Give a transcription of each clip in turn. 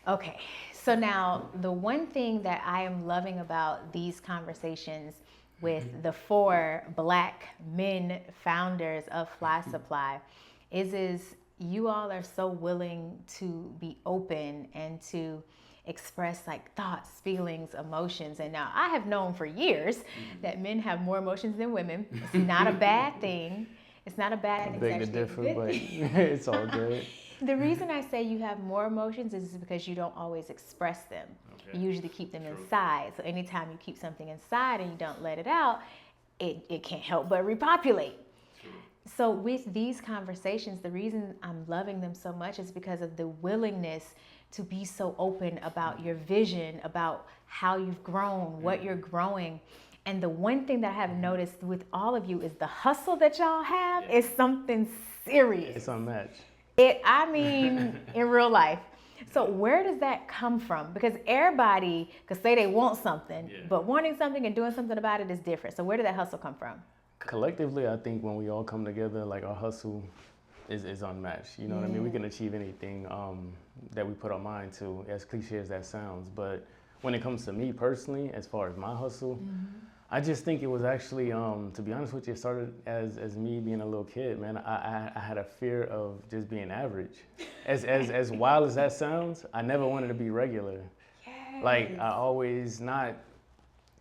Okay, so now the one thing that I am loving about these conversations with the four Black men founders of Fly Supply is you all are so willing to be open and to express like thoughts, feelings, emotions. And now I have known for years that men have more emotions than women. It's not a bad thing. It's not a bad thing. Beg to It's actually a differ, good but thing. it's all good. The reason I say you have more emotions is because you don't always express them. Okay. You usually keep them True. inside. So anytime you keep something inside and you don't let it out, it can't help but repopulate. True. So with these conversations, the reason I'm loving them so much is because of the willingness to be so open about your vision, about how you've grown, what you're growing. And the one thing that I have noticed with all of you is the hustle that y'all have is something serious. It's unmatched. I mean, in real life. So where does that come from? Because everybody could say they want something, but wanting something and doing something about it is different. So where did that hustle come from? Collectively, I think when we all come together, like our hustle is unmatched. You know what I mean? We can achieve anything that we put our mind to, as cliche as that sounds. But when it comes to me personally, as far as my hustle, I just think it was actually, to be honest with you, it started as me being a little kid, man. I had a fear of just being average. As wild as that sounds, I never wanted to be regular. Like, I always, not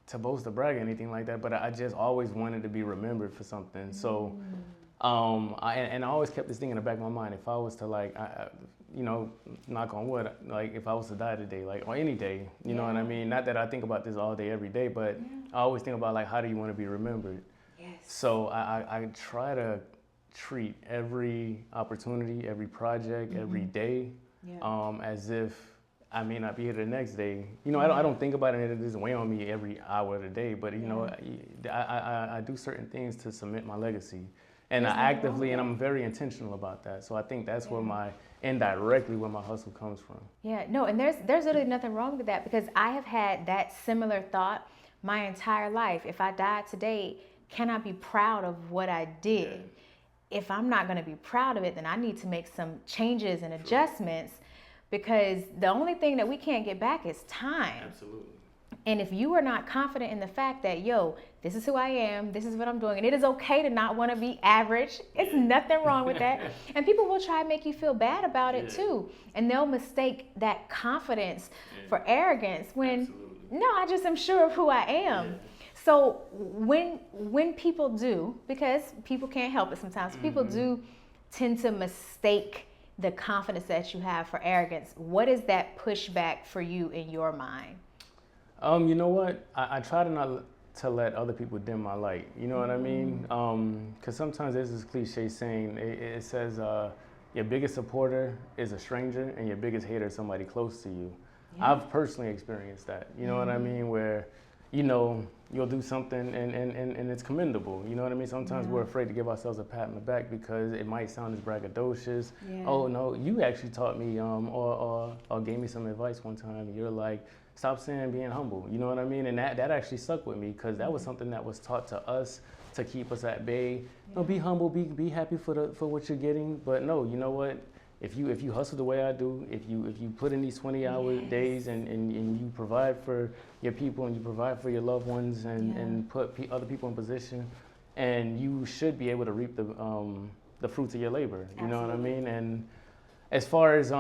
to boast or brag or anything like that, but I just always wanted to be remembered for something. So, I always kept this thing in the back of my mind. If I was to like, you know, knock on wood, like if I was to die today, like, or any day, you know what I mean? Not that I think about this all day, every day, but I always think about like, how do you want to be remembered? Yes. So I try to treat every opportunity, every project, every day, as if I may not be here the next day. You know, I don't think about it and it doesn't weigh on me every hour of the day, but you know, I do certain things to cement my legacy. And I actively, and I'm very intentional about that. So I think that's where indirectly where my hustle comes from. Yeah, no, and there's really nothing wrong with that because I have had that similar thought my entire life. If I died today, can I be proud of what I did? If I'm not going to be proud of it, then I need to make some changes and adjustments because the only thing that we can't get back is time. Absolutely. And if you are not confident in the fact that, yo, this is who I am, this is what I'm doing, and it is okay to not want to be average. It's nothing wrong with that. And people will try to make you feel bad about it too. And they'll mistake that confidence for arrogance when, no, I just am sure of who I am. So when people do, because people can't help it sometimes, people do tend to mistake the confidence that you have for arrogance. What is that pushback for you in your mind? You know what? I try to not to let other people dim my light. You know what I mean? Because sometimes there's this cliche saying, it says, your biggest supporter is a stranger and your biggest hater is somebody close to you. I've personally experienced that. You know what I mean? Where, you know, you'll do something and it's commendable. You know what I mean? Sometimes we're afraid to give ourselves a pat on the back because it might sound as braggadocious. Oh, no, you actually taught me or gave me some advice one time. And you're like, stop saying being humble. You know what I mean? And that actually stuck with me because that was something that was taught to us to keep us at bay. No, be humble, be happy for what you're getting. But no, you know what? If you hustle the way I do, if you put in these 20-hour days and you provide for your people and you provide for your loved ones and put other people in position, and you should be able to reap the fruits of your labor. You know what I mean? And as far as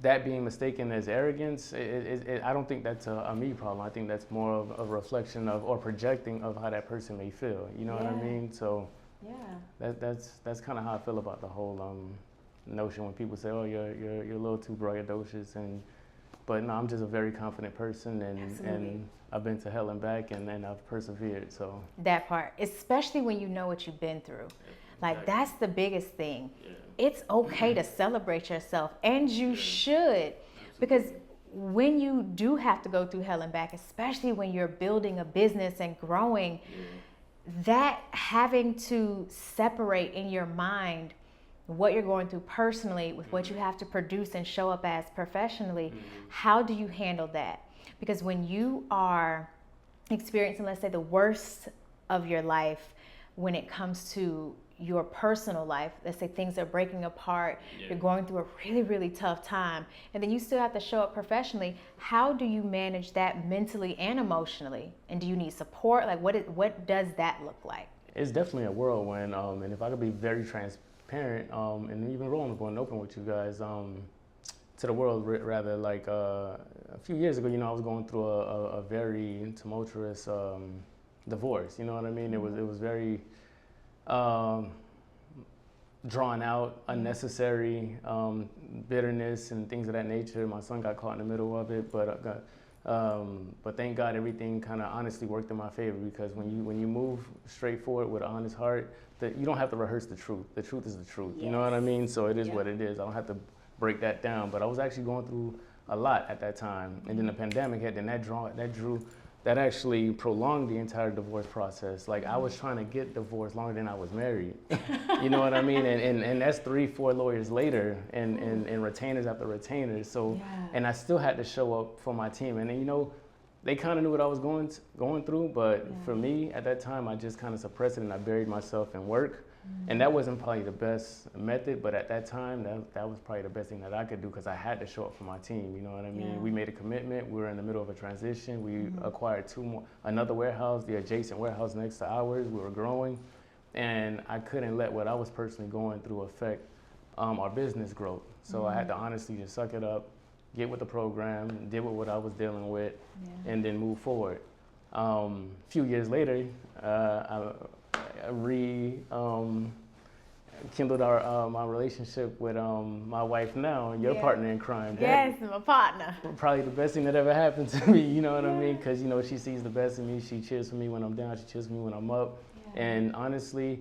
that being mistaken as arrogance, I don't think that's a me problem. I think that's more of a reflection of or projecting of how that person may feel. You know what I mean? So that's kind of how I feel about the whole notion when people say, "Oh, you're a little too braggadocious," but no, I'm just a very confident person, and I've been to hell and back, and I've persevered. So that part, especially when you know what you've been through, like that's the biggest thing. It's okay to celebrate yourself, and you should, because when you do have to go through hell and back, especially when you're building a business and growing, that having to separate in your mind what you're going through personally with what you have to produce and show up as professionally, how do you handle that? Because when you are experiencing, let's say, the worst of your life when it comes to your personal life. Let's say things are breaking apart, you're going through a really, really tough time, and then you still have to show up professionally. How do you manage that mentally and emotionally? And do you need support? Like, what does that look like? It's definitely a whirlwind, and if I could be very transparent, and even vulnerable and open with you guys, to the world rather, like a few years ago, I was going through a very tumultuous divorce. You know what I mean? It was very drawn out, unnecessary bitterness and things of that nature. My son got caught in the middle of it, but thank God everything kind of honestly worked in my favor, because when you move straight forward with an honest heart, that you don't have to rehearse the truth. The truth is the truth. Yes. You know what I mean? So it is what it is. I don't have to break that down. But I was actually going through a lot at that time, and then the pandemic hit, and that actually prolonged the entire divorce process. Like, I was trying to get divorced longer than I was married. You know what I mean? And that's 3-4 lawyers later, and retainers after retainers. So, and I still had to show up for my team. And then, they kind of knew what I was going through, but for me at that time, I just kind of suppressed it, and I buried myself in work. And that wasn't probably the best method, but at that time, that was probably the best thing that I could do, because I had to show up for my team. You know what I mean? Yeah. We made a commitment. We were in the middle of a transition. We acquired another warehouse, the adjacent warehouse next to ours. We were growing, and I couldn't let what I was personally going through affect our business growth. So I had to honestly just suck it up, get with the program, deal with what I was dealing with, and then move forward. A few years later, I rekindled my relationship with my wife now, your partner in crime. Yes, my partner. Probably the best thing that ever happened to me, you know what I mean? Because, she sees the best in me. She cheers for me when I'm down. She cheers for me when I'm up. Yeah. And honestly,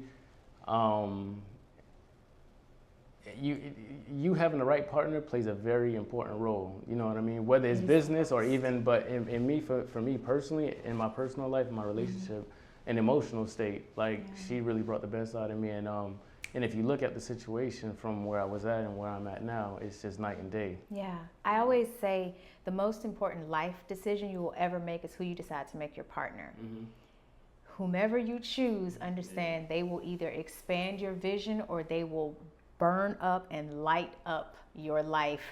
you having the right partner plays a very important role. You know what I mean? Whether it's business or even, but in me, for me personally, in my personal life, in my relationship, an emotional state, like she really brought the best out of me. And if you look at the situation from where I was at and where I'm at now, it's just night and day. Yeah, I always say the most important life decision you will ever make is who you decide to make your partner. Whomever you choose, understand they will either expand your vision or they will burn up and light up your life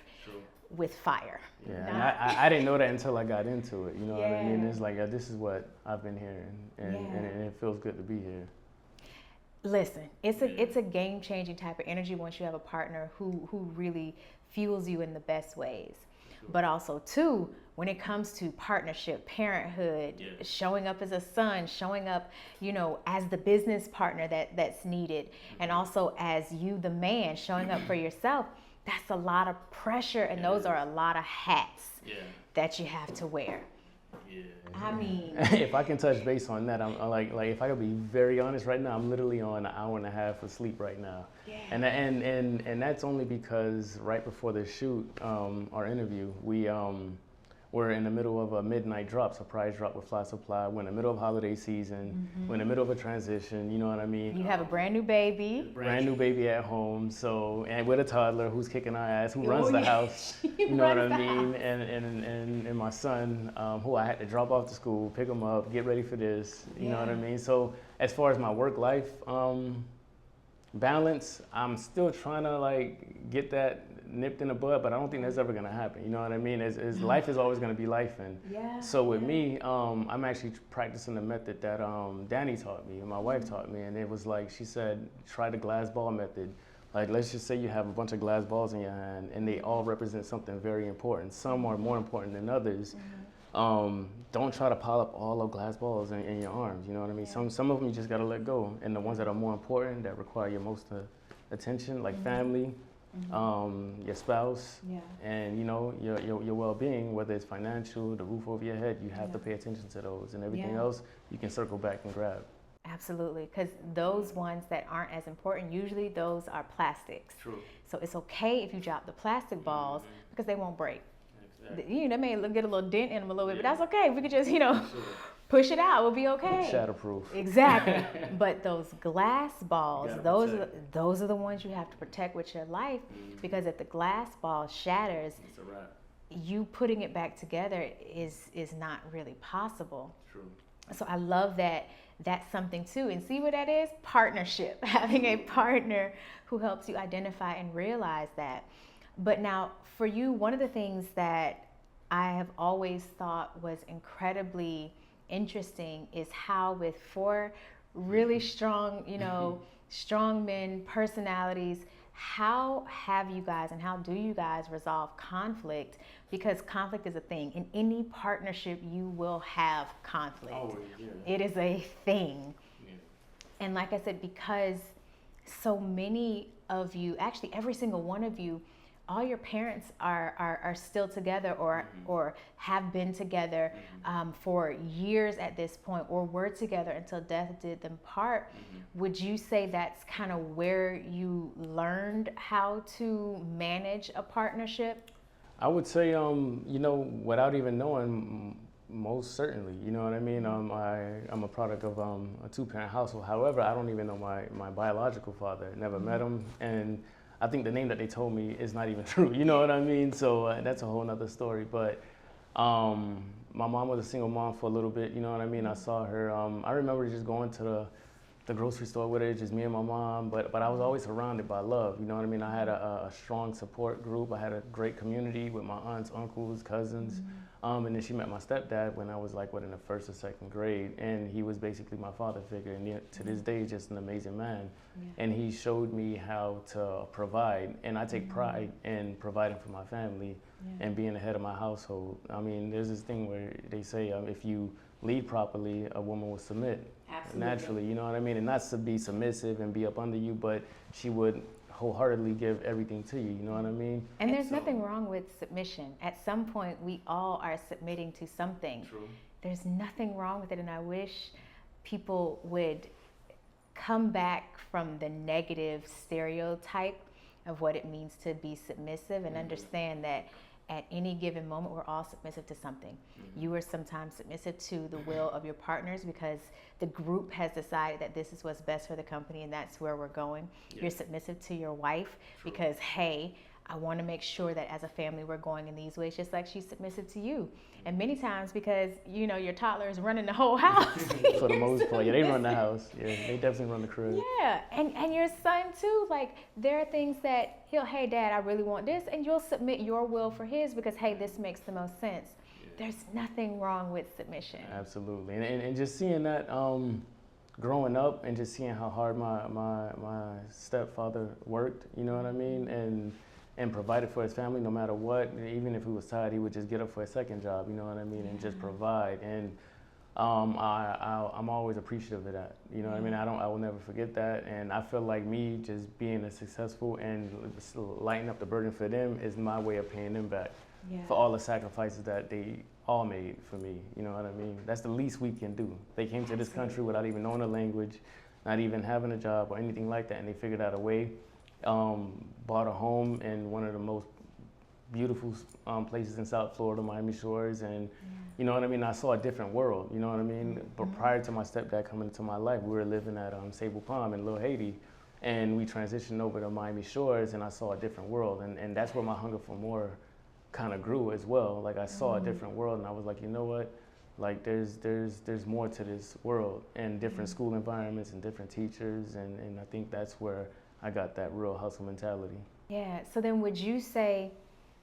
with fire. Yeah, and I didn't know that until I got into it. You know what I mean? It's like, this is what I've been hearing, and it feels good to be here. Listen, it's a game-changing type of energy once you have a partner who really fuels you in the best ways. But also, too, when it comes to partnership, parenthood, showing up as a son, showing up, as the business partner that's needed, and also as you, the man, showing up for yourself, that's a lot of pressure, and those are a lot of hats that you have to wear. Yeah. I mean, if I can touch base on that, I'm like if I could be very honest right now, I'm literally on an hour and a half of sleep right now. Yeah. And that's only because right before the shoot, our interview, we're in the middle of a midnight drop, surprise drop with Fly Supply. We're in the middle of holiday season. We're in the middle of a transition, you know what I mean? You have a brand new baby. Brand new baby at home, and with a toddler who's kicking our ass, who runs the house, you know what I mean? And my son, who I had to drop off to school, pick him up, get ready for this, you know what I mean? So as far as my work life balance, I'm still trying to get that nipped in the bud, but I don't think that's ever gonna happen. You know what I mean? Life is always gonna be life, and so with me, I'm actually practicing the method that Danny taught me and my wife taught me, and it was like she said, try the glass ball method. Like, let's just say you have a bunch of glass balls in your hand, and they all represent something very important. Some are more important than others. Don't try to pile up all of glass balls in your arms. You know what I mean? Some of them you just gotta let go, and the ones that are more important, that require your most attention, like family. Your spouse, and your well-being, whether it's financial, the roof over your head, you have to pay attention to those, and everything else you can circle back and grab. Absolutely, because those ones that aren't as important, usually those are plastics. True. So it's okay if you drop the plastic balls because they won't break. Exactly. They may get a little dent in them a little bit, but that's okay. We could just push it out, we'll be okay. Shatterproof. Exactly. But those glass balls, those are the ones you have to protect with your life, because if the glass ball shatters, it's a wrap. You putting it back together is not really possible. True. So I love that that's something too. And see what that is? Partnership. Having a partner who helps you identify and realize that. But now, for you, one of the things that I have always thought was incredibly interesting is how, with four really strong, strong men, personalities, how have you guys and how do you guys resolve conflict? Because conflict is a thing. In any partnership, you will have conflict. Always, yeah. It is a thing. Yeah. And like I said, because so many of you, actually every single one of you, all your parents are still together or have been together for years at this point, or were together until death did them part. Would you say that's kind of where you learned how to manage a partnership? I would say, without even knowing, most certainly, you know what I mean? I'm a product of a two-parent household. However, I don't even know my biological father. Never met him. And I think the name that they told me is not even true. You know what I mean? So that's a whole nother story. But my mom was a single mom for a little bit. You know what I mean? I saw her. I remember just going to the grocery store with her, just me and my mom. But I was always surrounded by love. You know what I mean? I had a strong support group. I had a great community with my aunts, uncles, cousins. And then she met my stepdad when I was in the first or second grade. And he was basically my father figure. And yet, to this day, just an amazing man. Yeah. And he showed me how to provide. And I take pride in providing for my family and being the head of my household. I mean, there's this thing where they say if you lead properly, a woman will submit. Absolutely. Naturally, you know what I mean? And not to be submissive and be up under you, but she would wholeheartedly give everything to you, you know what I mean? And there's nothing wrong with submission. At some point, we all are submitting to something. True. There's nothing wrong with it, and I wish people would come back from the negative stereotype of what it means to be submissive and understand that at any given moment, we're all submissive to something. You are sometimes submissive to the will of your partners because the group has decided that this is what's best for the company and that's where we're going. You're submissive to your wife because, hey, I want to make sure that as a family we're going in these ways, just like she's submissive to you. And many times because, your toddler is running the whole house. For the most part, they run the house. Yeah, they definitely run the crib. Yeah, and your son too, there are things that hey Dad, I really want this, and you'll submit your will for his because, hey, this makes the most sense. Yeah. There's nothing wrong with submission. Absolutely, and just seeing that growing up and just seeing how hard my stepfather worked, you know what I mean, and provided for his family no matter what. Even if he was tired, he would just get up for a second job, you know what I mean, and just provide. And I'm always appreciative of that, you know what I mean. I will never forget that. And I feel like me just being as successful and lighting up the burden for them is my way of paying them back for all the sacrifices that they all made for me, you know what I mean. That's the least we can do. They came to this country without even knowing the language, not even having a job or anything like that, and they figured out a way. Bought a home in one of the most beautiful places in South Florida, Miami Shores, and you know what I mean, I saw a different world, you know what I mean. But prior to my stepdad coming into my life, we were living at Sable Palm in Little Haiti, and we transitioned over to Miami Shores, and I saw a different world, and that's where my hunger for more kind of grew as well. I saw a different world, and I was like, you know what, there's more to this world, and different school environments and different teachers, and I think that's where I got that real hustle mentality. Yeah, so then would you say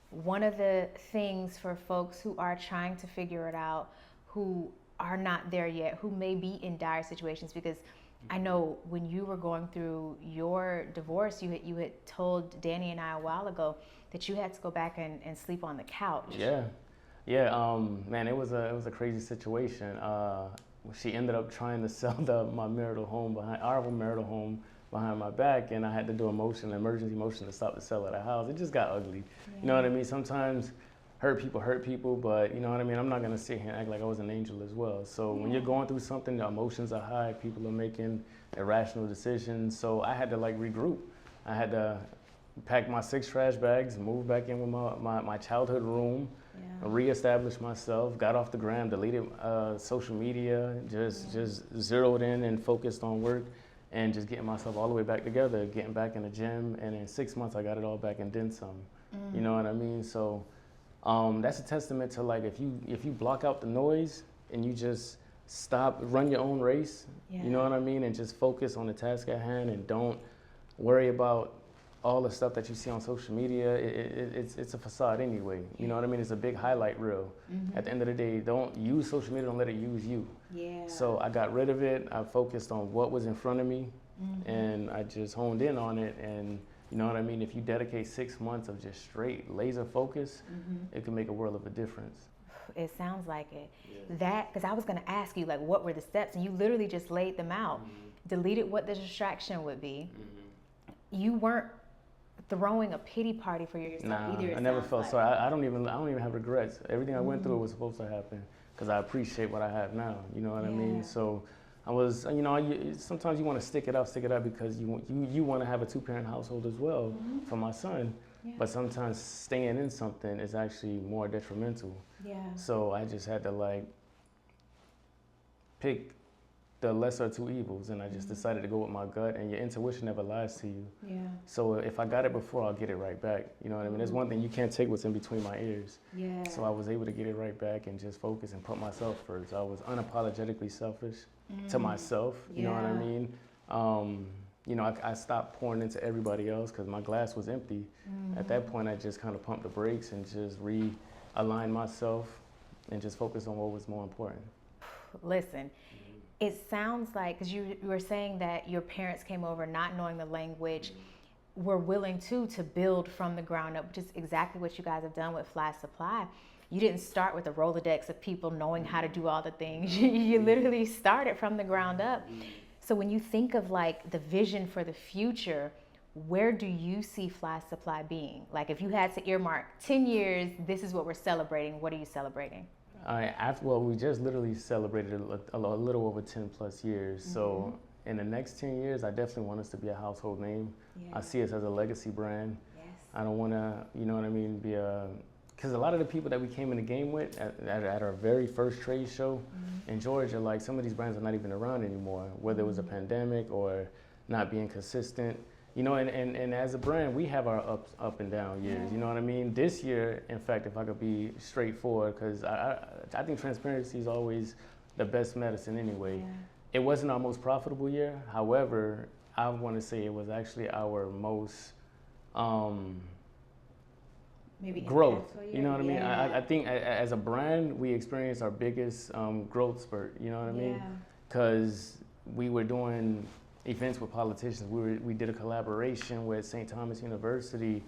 one of the things for folks who are trying to figure it out, who are not there yet, who may be in dire situations, because I know when you were going through your divorce, you had told Danny and I a while ago that you had to go back and sleep on the couch. Yeah, man, it was a crazy situation. She ended up trying to sell our marital home behind my back, and I had to do emergency motion to stop the sale of the house. It just got ugly. Yeah. You know what I mean? Sometimes hurt people, but you know what I mean? I'm not gonna sit here and act like I was an angel as well. So when you're going through something, the emotions are high, people are making irrational decisions. So I had to regroup. I had to pack my 6 trash bags, move back in with my childhood room, reestablish myself, got off the gram, deleted social media, just zeroed in and focused on work. And just getting myself all the way back together, getting back in the gym, and in 6 months I got it all back and then some. You know what I mean? So that's a testament to if you block out the noise and you just run your own race. Yeah. You know what I mean? And just focus on the task at hand, and don't worry about all the stuff that you see on social media. It's a facade anyway. You know what I mean? It's a big highlight reel. At the end of the day, don't use social media, don't let it use you. Yeah. So I got rid of it. I focused on what was in front of me, and I just honed in on it. And you know what I mean? If you dedicate 6 months of just straight laser focus, it can make a world of a difference. It sounds like it. That, because I was going to ask you, like, what were the steps? And you literally just laid them out. Deleted what the distraction would be. You weren't throwing a pity party for yourself either. I never felt sorry. I don't even have regrets. Everything I went through was supposed to happen because I appreciate what I have now. You know what I mean? So I was, you know, sometimes you want to stick it out because you want to have a 2-parent household as well for my son. But sometimes staying in something is actually more detrimental. So I just had to like pick the lesser of two evils, and I just decided to go with my gut, and your intuition never lies to you. So if I got it before, I'll get it right back. You know what I mean? There's one thing, you can't take what's in between my ears. So I was able to get it right back and just focus and put myself first. I was unapologetically selfish to myself, you know what I mean? You know, I stopped pouring into everybody else because my glass was empty. At that point, I just kind of pumped the brakes and just realigned myself and just focused on what was more important. Listen, it sounds like, because you were saying that your parents came over not knowing the language, were willing to build from the ground up, which is exactly what you guys have done with Fly Supply. You didn't start with a Rolodex of people knowing how to do all the things. You literally started from the ground up. So when you think of like the vision for the future, where do you see Fly Supply being? Like if you had to earmark 10 years, this is what we're celebrating. What are you celebrating? We just literally celebrated a little over 10 plus years. So in the next 10 years, I definitely want us to be a household name. I see us as a legacy brand. I don't want to, you know what I mean, be because a lot of the people that we came in the game with at our very first trade show in Georgia, like some of these brands are not even around anymore, whether it was a pandemic or not being consistent. You know, and as a brand, we have our up and down years. You know what I mean? This year, in fact, if I could be straightforward, because I think transparency is always the best medicine anyway. It wasn't our most profitable year. However, I want to say it was actually our most maybe growth. You know what I mean? I think as a brand, we experienced our biggest growth spurt. You know what I mean? Because we were doing events with politicians. We did a collaboration with St. Thomas University.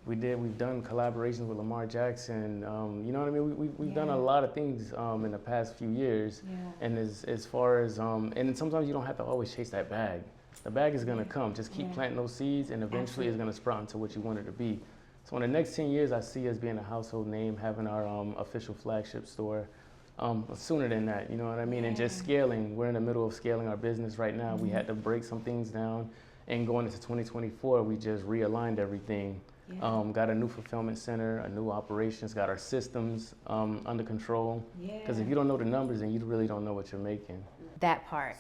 We've done collaborations with Lamar Jackson. You know what I mean? We've done a lot of things in the past few years. And as far as and sometimes you don't have to always chase that bag. The bag is gonna come. Just keep planting those seeds, and eventually it's gonna sprout into what you want it to be. So in the next 10 years, I see us being a household name, having our official flagship store. Sooner than that, you know what I mean? And just scaling. We're in the middle of scaling our business right now. We had to break some things down, and going into 2024, we just realigned everything. Got a new fulfillment center, a new operations, got our systems under control. Because if you don't know the numbers, then you really don't know what you're making. That part.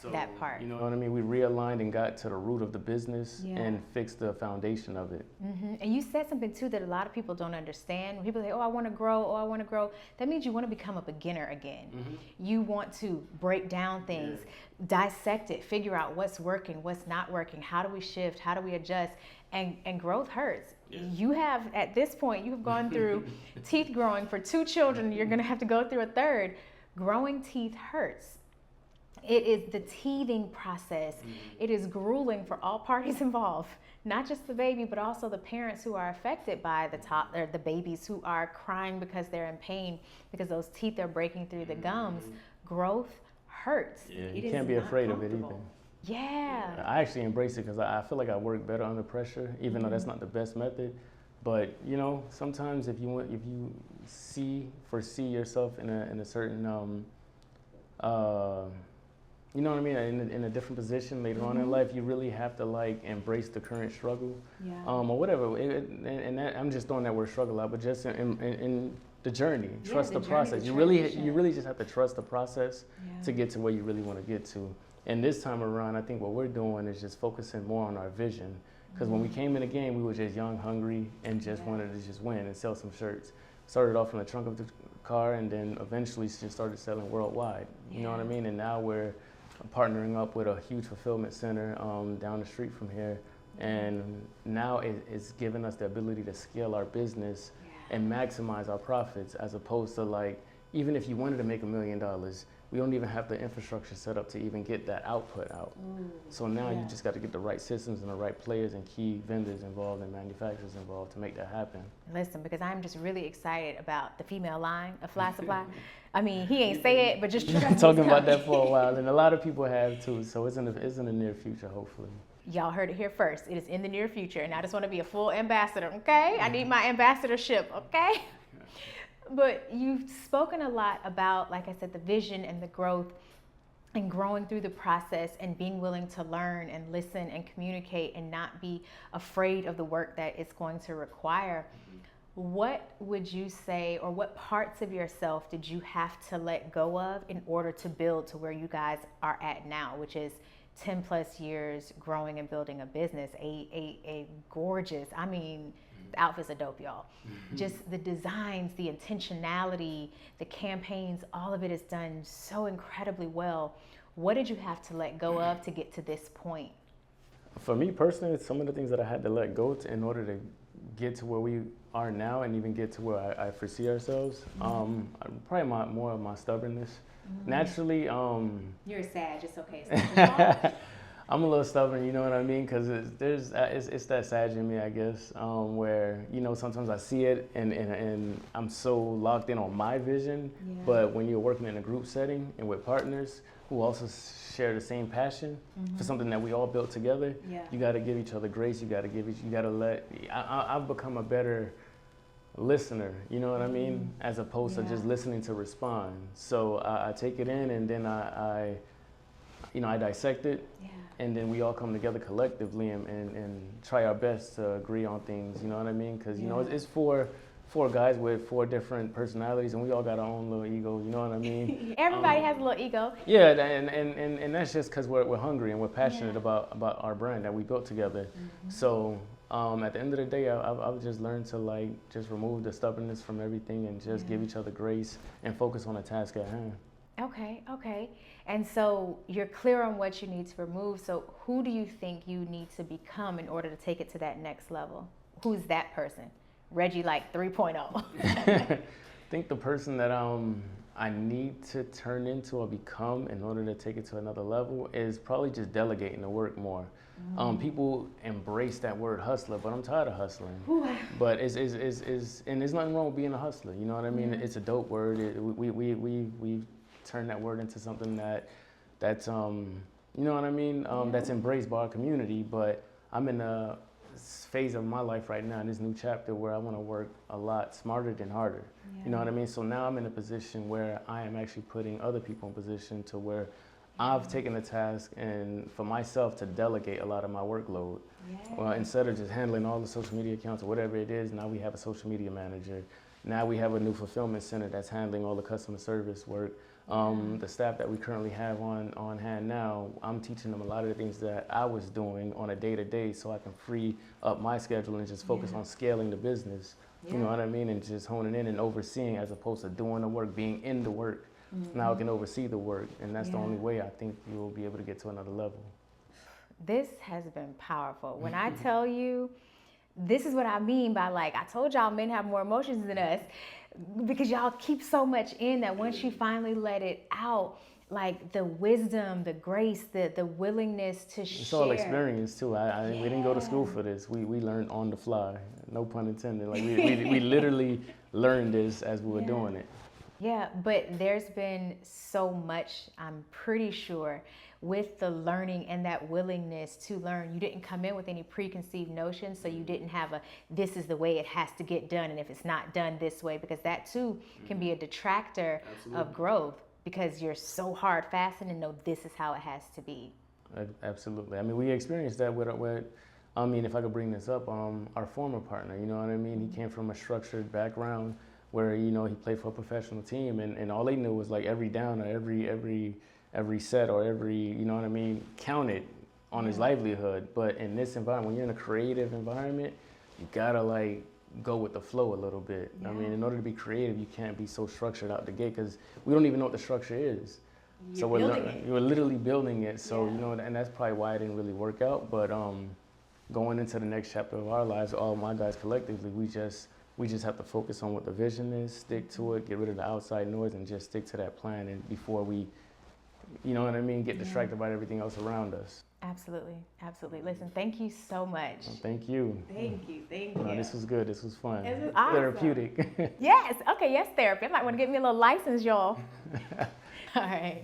You know what I mean? We realigned and got to the root of the business and fixed the foundation of it. And you said something too that a lot of people don't understand. When people say, oh, I want to grow, that means you want to become a beginner again. You want to break down things, dissect it, figure out what's working, what's not working, how do we shift, how do we adjust, and growth hurts. You have, at this point, you have gone through teeth growing for 2 children, you're going to have to go through a third. Growing teeth hurts. It is the teething process. It is grueling for all parties involved, not just the baby, but also the parents who are affected by the babies who are crying because they're in pain because those teeth are breaking through the gums. Growth hurts. You can't be afraid of it either. I actually embrace it because I feel like I work better under pressure, even though that's not the best method. But you know, sometimes if you foresee yourself in a certain you know what I mean, in a different position later on in life, you really have to like embrace the current struggle, or whatever. And I'm just throwing that word struggle out, but just in the journey, trust the process. You really just have to trust the process to get to where you really want to get to. And this time around, I think what we're doing is just focusing more on our vision. Because when we came in the game, we were just young, hungry, and just wanted to just win and sell some shirts. started off in the trunk of the car, and then eventually just started selling worldwide. You know what I mean? And now we're partnering up with a huge fulfillment center down the street from here. And now it's given us the ability to scale our business and maximize our profits, as opposed to like, even if you wanted to make $1 million, we don't even have the infrastructure set up to even get that output out. So now you just got to get the right systems and the right players and key vendors involved and manufacturers involved to make that happen. Listen, because I'm just really excited about the female line of Fly Supply. I mean, he ain't say it, but just You've been talking about that for a while, and a lot of people have too, so it's in the near future, hopefully. Y'all heard it here first. It is in the near future, and I just want to be a full ambassador, okay? I need my ambassadorship, okay? But you've spoken a lot about, like I said, the vision and the growth and growing through the process and being willing to learn and listen and communicate and not be afraid of the work that it's going to require. What would you say, or what parts of yourself did you have to let go of in order to build to where you guys are at now, which is 10 plus years growing and building a business, a gorgeous, I mean, the outfits are dope, y'all. Just the designs, the intentionality, the campaigns, all of it is done so incredibly well. What did you have to let go of to get to this point? For me personally, some of the things that I had to let go in order to get to where we are now and even get to where I foresee ourselves, probably more of my stubbornness. Naturally, you're a Sag, it's okay. It's I'm a little stubborn, you know what I mean? Because it's that Sag in me, I guess, where, you know, sometimes I see it and I'm so locked in on my vision. But when you're working in a group setting and with partners who also share the same passion for something that we all built together, you got to give each other grace. You got to let. I've become a better listener, you know what I mean, as opposed to just listening to respond. So I take it in, and then I dissect it, and then we all come together collectively and try our best to agree on things, you know what I mean? Because you know it's four guys with 4 different personalities, and we all got our own little egos, you know what I mean? Everybody has a little ego. Yeah, and that's just because we're hungry and we're passionate about our brand that we built together. So at the end of the day, I've just learned to just remove the stubbornness from everything and just give each other grace and focus on the task at hand. Okay. And so you're clear on what you need to remove. So who do you think you need to become in order to take it to that next level? Who's that person? Reggie 3.0. I think the person that I need to turn into or become in order to take it to another level is probably just delegating the work more. People embrace that word hustler, but I'm tired of hustling. But it's and there's nothing wrong with being a hustler. You know what I mean? It's a dope word. We turned that word into something that's you know what I mean? That's embraced by our community. But I'm in a phase of my life right now in this new chapter where I want to work a lot smarter than harder. You know what I mean? So now I'm in a position where I am actually putting other people in position to where I've taken the task and for myself to delegate a lot of my workload. Well, instead of just handling all the social media accounts or whatever it is, now we have a social media manager. Now we have a new fulfillment center that's handling all the customer service work. The staff that we currently have on hand now, I'm teaching them a lot of the things that I was doing on a day-to-day so I can free up my schedule and just focus on scaling the business. You know what I mean? And just honing in and overseeing as opposed to doing the work, being in the work. Now I can oversee the work, and that's the only way I think you will be able to get to another level. This has been powerful. When I tell you, this is what I mean by I told y'all men have more emotions than us, because y'all keep so much in that once you finally let it out, the wisdom, the grace, the willingness to share. It's all experience too. We didn't go to school for this. We learned on the fly. No pun intended. We literally learned this as we were doing it. Yeah, but there's been so much, I'm pretty sure, with the learning and that willingness to learn. You didn't come in with any preconceived notions, so you didn't have this is the way it has to get done, and if it's not done this way, because that too can be a detractor of growth, because you're so hard fastened and know this is how it has to be. Absolutely. I mean, we experienced that with if I could bring this up, our former partner, you know what I mean? He came from a structured background where, he played for a professional team, and all they knew was every down or every set or every, counted on his livelihood. But in this environment, when you're in a creative environment, you gotta go with the flow a little bit. Yeah. I mean, in order to be creative, you can't be so structured out the gate because we don't even know what the structure is. You're building it. You're literally building it. So, Yeah. you know, and that's probably why it didn't really work out. But going into the next chapter of our lives, all my guys collectively, we just have to focus on what the vision is, stick to it, get rid of the outside noise, and just stick to that plan. And before we, you know what I mean, get distracted by everything else around us. Absolutely, absolutely. Listen, thank you so much. Well, thank you. Thank you. No, this was good. This was fun. This was awesome. Therapeutic. Yes. Okay. Yes, therapy. I might want to get me a little license, y'all. All right.